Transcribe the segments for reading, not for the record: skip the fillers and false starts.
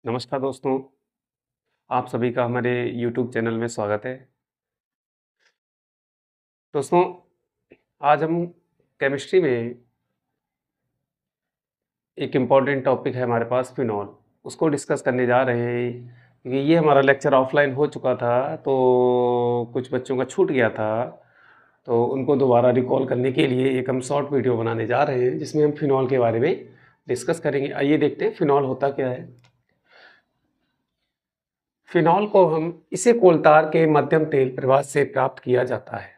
नमस्कार दोस्तों, आप सभी का हमारे यूट्यूब चैनल में स्वागत है। दोस्तों, आज हम केमिस्ट्री में एक इम्पॉर्टेंट टॉपिक है हमारे पास फिनॉल, उसको डिस्कस करने जा रहे हैं क्योंकि ये हमारा लेक्चर ऑफलाइन हो चुका था, तो कुछ बच्चों का छूट गया था, तो उनको दोबारा रिकॉल करने के लिए एक हम शॉर्ट वीडियो बनाने जा रहे हैं जिसमें हम फिनॉल के बारे में डिस्कस करेंगे। आइए देखते हैं फिनॉल होता क्या है। फिनॉल को हम इसे कोलतार के मध्यम तेल प्रवाह से प्राप्त किया जाता है।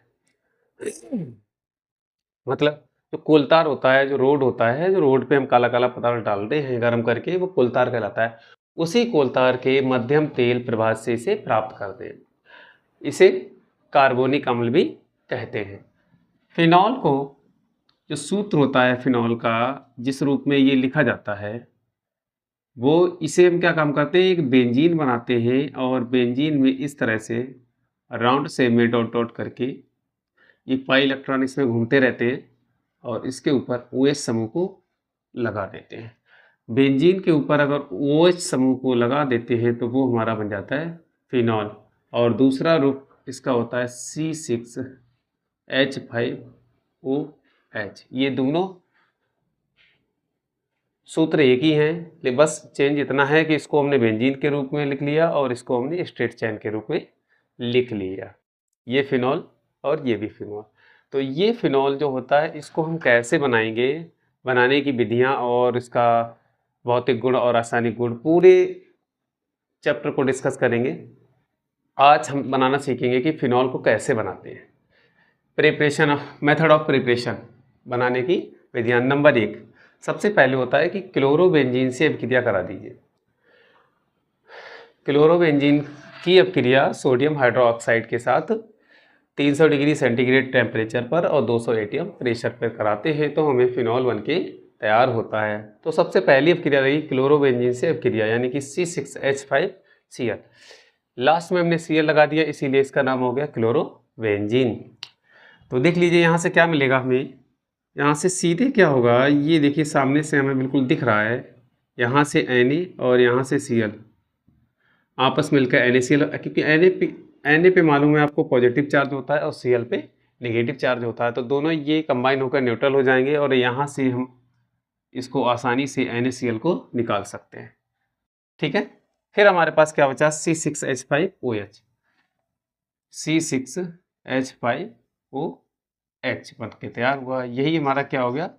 मतलब जो कोलतार होता है, जो रोड होता है, जो रोड पे हम काला काला पदार्थ डालते हैं गर्म करके, वो कोलतार कहलाता है। उसी कोलतार के मध्यम तेल प्रवाह से इसे प्राप्त करते हैं। इसे कार्बोनिक अम्ल भी कहते हैं। फिनॉल को जो सूत्र होता है फिनॉल का, जिस रूप में ये लिखा जाता है, वो इसे हम क्या काम करते हैं, एक बेंजीन बनाते हैं और बेंजीन में इस तरह से राउंड शेप में डॉट डॉट करके ये पाई इलेक्ट्रॉन इसमें घूमते रहते हैं और इसके ऊपर OH समूह को लगा देते हैं। बेंजीन के ऊपर अगर OH समूह को लगा देते हैं तो वो हमारा बन जाता है फिनॉल। और दूसरा रूप इसका होता है C6H5OH। ये दोनों सूत्र एक ही हैं, लेकिन बस चेंज इतना है कि इसको हमने बेंजीन के रूप में लिख लिया और इसको हमने स्ट्रेट चेन के रूप में लिख लिया। ये फिनॉल और ये भी फिनॉल। तो ये फिनॉल जो होता है इसको हम कैसे बनाएंगे, बनाने की विधियां और इसका भौतिक गुण और रासायनिक गुण पूरे चैप्टर को डिस्कस करेंगे। आज हम बनाना सीखेंगे कि फिनॉल को कैसे बनाते हैं। प्रिपरेशन, मेथड ऑफ प्रिपरेशन, बनाने की विधियां। नंबर 1, सबसे पहले होता है कि क्लोरोबेंजीन से अभिक्रिया करा दीजिए। क्लोरोबेंजीन की अभिक्रिया सोडियम हाइड्रोक्साइड के साथ 300 डिग्री सेंटीग्रेड टेम्परेचर पर और 200 ATM प्रेशर पर कराते हैं तो हमें फिनॉल बन के तैयार होता है। तो सबसे पहली अभिक्रिया रही क्लोरोबेंजीन से अभिक्रिया, यानी कि C6H5Cl। लास्ट में हमने Cl लगा दिया, इसीलिए इसका नाम हो गया क्लोरोबेंजीन। तो देख लीजिए यहाँ से क्या मिलेगा हमें, यहाँ से सीधे क्या होगा, ये देखिए सामने से हमें बिल्कुल दिख रहा है, यहाँ से Na और यहाँ से Cl आपस मिलकर NaCl, क्योंकि Na पे मालूम है आपको पॉजिटिव चार्ज होता है और Cl पे नेगेटिव चार्ज होता है, तो दोनों ये कंबाइन होकर न्यूट्रल हो जाएंगे और यहाँ से हम इसको आसानी से NaCl को निकाल सकते हैं। ठीक है, फिर हमारे पास क्या बचा, C6H5OH। C6H5OH बन के तैयार हुआ, यही हमारा क्या हो गया,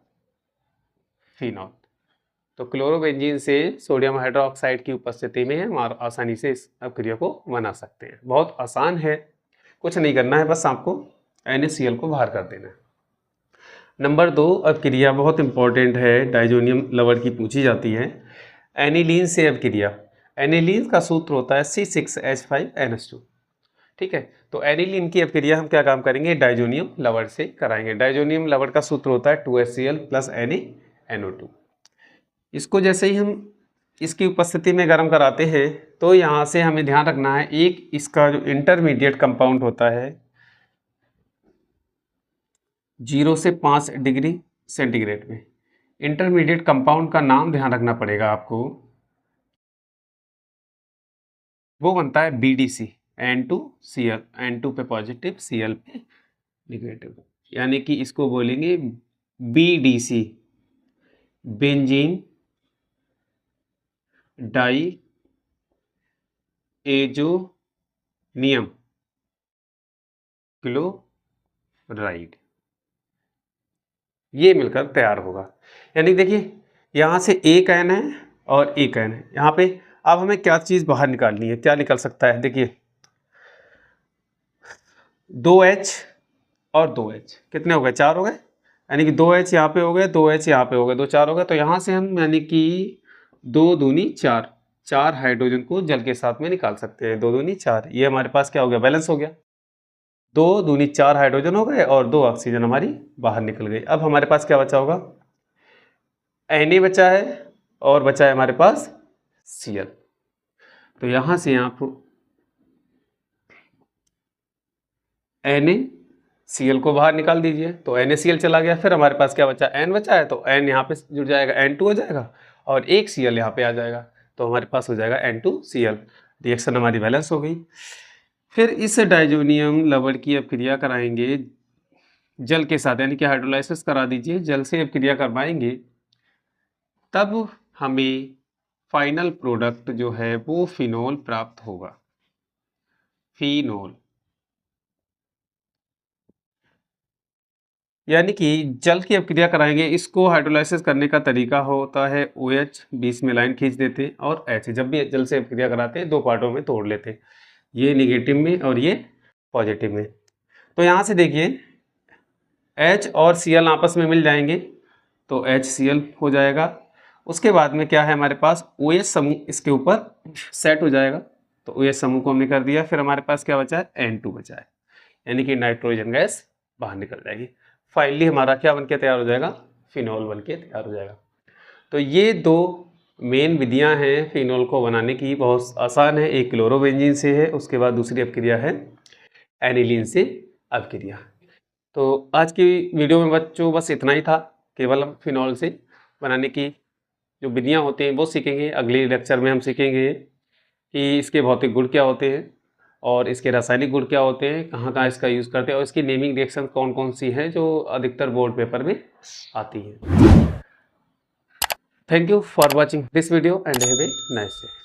फिनॉल। तो क्लोरोबेंजीन से सोडियम हाइड्रोक्साइड की उपस्थिति में हम आसानी से इस अभिक्रिया को बना सकते हैं। बहुत आसान है, कुछ नहीं करना है, बस आपको NaCl को बाहर कर देना है। नंबर 2 अभिक्रिया बहुत इंपॉर्टेंट है, डाइजोनियम लवण की पूछी जाती है। एनिलीन से अभिक्रिया, एनिलीन का सूत्र होता है C6H5NH2। ठीक है, तो एनिलीन की अभिक्रिया हम क्या काम करेंगे, डाइजोनियम लवण से कराएंगे। डाइजोनियम लवण का सूत्र होता है 2HCl + NaNO2। इसको जैसे ही हम इसकी उपस्थिति में गर्म कराते हैं तो यहाँ से हमें ध्यान रखना है, एक इसका जो इंटरमीडिएट कंपाउंड होता है 0 से 5 डिग्री सेंटीग्रेड में, इंटरमीडिएट कंपाउंड का नाम ध्यान रखना पड़ेगा आपको, वो बनता है BDC, N2Cl, N2 पे पॉजिटिव, Cl पे नेगेटिव, यानी कि इसको बोलेंगे BDC, benzene diazonium chloride, ये मिलकर तैयार होगा। यानी देखिए यहाँ से एक एन है और एक एन है यहाँ पे। अब हमें क्या चीज़ बाहर निकालनी है, क्या निकल सकता है, देखिए 2H और 2H कितने हो गए, 4 हो गए, यानी कि 2H यहाँ पे हो गए, 2H यहाँ पे हो गए, 2 4 हो गए। तो यहाँ से हम यानी कि 2 दूनी 4, 4 हाइड्रोजन को जल के साथ में निकाल सकते हैं। 2 दूनी 4, ये हमारे पास क्या हो गया, बैलेंस हो गया। 2 दूनी 4 हाइड्रोजन हो गए और 2 ऑक्सीजन हमारी बाहर निकल गई। अब हमारे पास क्या बचा होगा, Na बचा है और बचा है हमारे पास Cl। तो यहाँ से आप NaCl को बाहर निकाल दीजिए, तो NaCl चला गया। फिर हमारे पास क्या बचा, N बचा है, तो N यहाँ पे जुड़ जाएगा, N2 हो जाएगा और एक Cl यहाँ पे आ जाएगा। तो हमारे पास हो जाएगा N2Cl। रिएक्शन हमारी बैलेंस हो गई। फिर इस डाइजोनियम लवण की अब क्रिया कराएंगे जल के साथ, यानी कि हाइड्रोलाइसिस करा दीजिए, जल से अब क्रिया करवाएंगे, तब हमें फाइनल प्रोडक्ट जो है वो फिनॉल प्राप्त होगा। फिनॉल यानी कि जल की अब क्रिया कराएंगे, इसको हाइड्रोलाइसिस करने का तरीका होता है OH, बीच में लाइन खींच देते हैं, और H। जब भी जल से अब क्रिया कराते हैं 2 पार्टों में तोड़ लेते हैं, ये निगेटिव में और ये पॉजिटिव में। तो यहाँ से देखिए H और Cl आपस में मिल जाएंगे तो HCl हो जाएगा। उसके बाद में क्या है हमारे पास, OH समूह इसके ऊपर सेट हो जाएगा, तो OH समूह को हमने कर दिया। फिर हमारे पास क्या बचा है, N2 बचा है, यानी कि नाइट्रोजन गैस बाहर निकल जाएगी। फाइनली हमारा क्या बन के तैयार हो जाएगा, फिनॉल बन के तैयार हो जाएगा। तो ये 2 मेन विधियां हैं फिनॉल को बनाने की, बहुत आसान है। एक क्लोरोबेंजीन से है, उसके बाद दूसरी अपक्रिया है एनिलीन से अपक्रिया। तो आज की वीडियो में बच्चों बस इतना ही था, केवल हम फिनॉल से बनाने की जो विधियां होती हैं वो सीखेंगे। अगले लेक्चर में हम सीखेंगे कि इसके भौतिक गुण क्या होते हैं और इसके रासायनिक गुण क्या होते हैं, कहाँ कहाँ इसका यूज़ करते हैं, और इसकी नेमिंग रिएक्शन कौन कौन सी हैं जो अधिकतर बोर्ड पेपर में आती हैं। Thank you for watching this video and have a nice day.